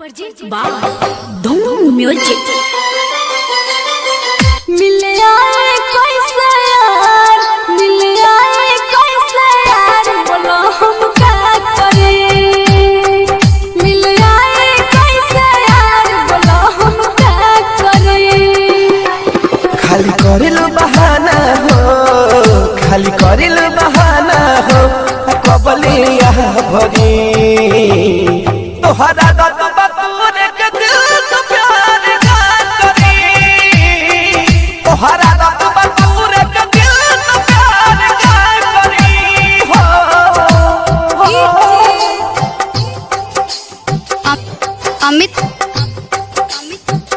धूम म्यूजिक। मिल आए कैसे यार, मिल आए कैसे यार, बोलो हम क्या करें। मिल आए कैसे यार, बोलो हम क्या करें। खाली करेलो बहाना हो, खाली करेलो बहाना हो, कबले यहाँ भरी तोहरा दत बतूर के दिल तो प्यार का करी, तोहरा दत बतूर के दिल तो प्यार का करी हो। अमित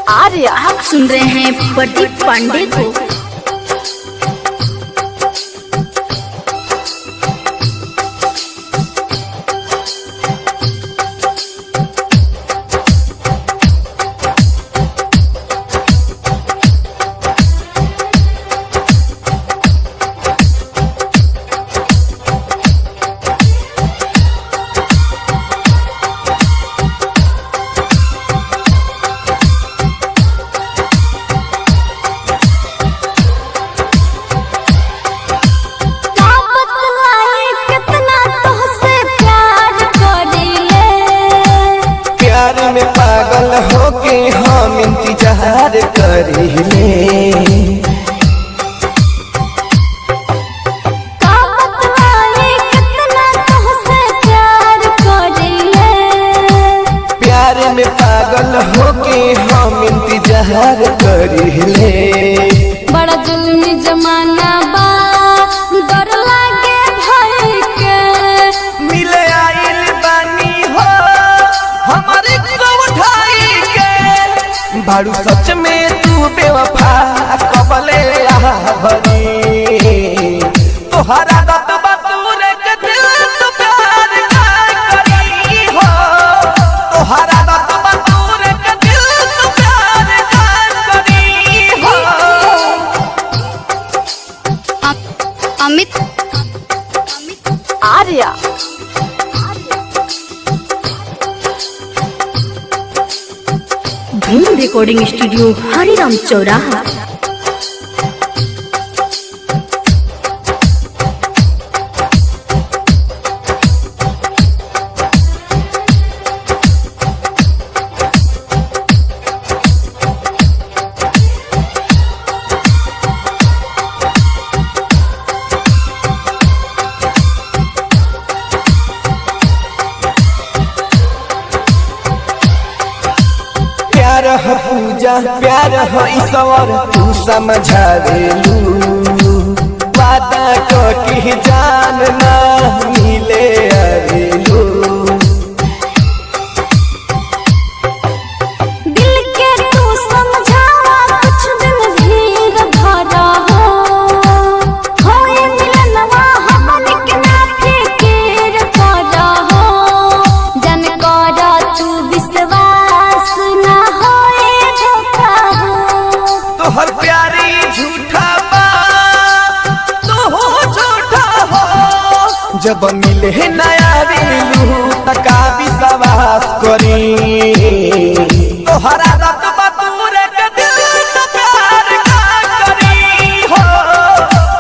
आर्य, आप सुन रहे हैं प्रदीप पांडे को। पागल होके हम इंतजार करेले, प्यार में पागल होके हम इंतजार करेले। बड़ा जुल्मी जमाना बा, डर लागे भाई के। मिले आइल बानी हो हमारे बारू सच में तू बेवफा, कबले भरी तोहरा दत बतूर के दिल तो प्यार का करी हो, तोहरा दत बतूर के दिल तो प्यार का करी हो। अमित आर्या, धूम रिकॉर्डिंग स्टूडियो, हरिराम चौराहा। प्यार हो पूजा, प्यार हो ईश्वर, तू समझावेलू वादा को की जान ना मिले आवेलू। दिल के तू समझावा, कुछ दिन धीर धरा हो, होए मिलनवा हमन के ना फिकिर करा हो। जन करा तू विश्वास ना तोहर प्यारी झूठा बा, तो हो झूठा हो। जब मिले नया बेलू तका विश्वास करी, तोहरा दत बतूर के दिल तो प्यार का करी हो,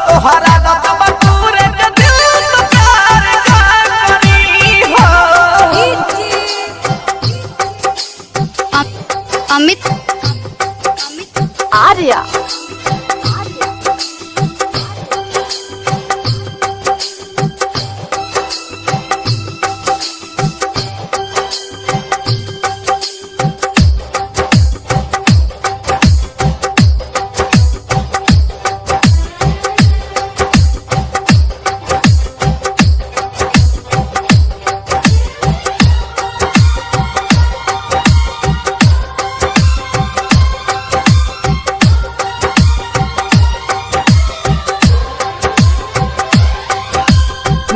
तोहरा दत बतूर के दिल तो प्यार का करी हो। अमित आर्या,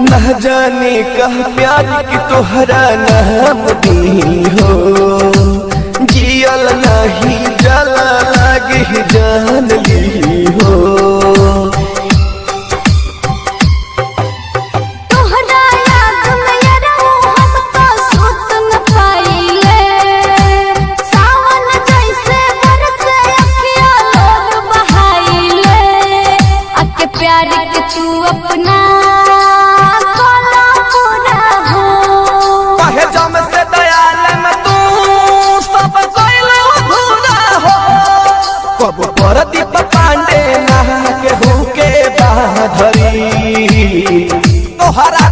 न जाने कह प्यार की तोहरा नाम दी हो, जियल नहीं जला लागे जान ली हो। तोहरा याद में हम तो सुत न पाइले, कब परदीप पांडे ना केहू के बाधरी तोहरा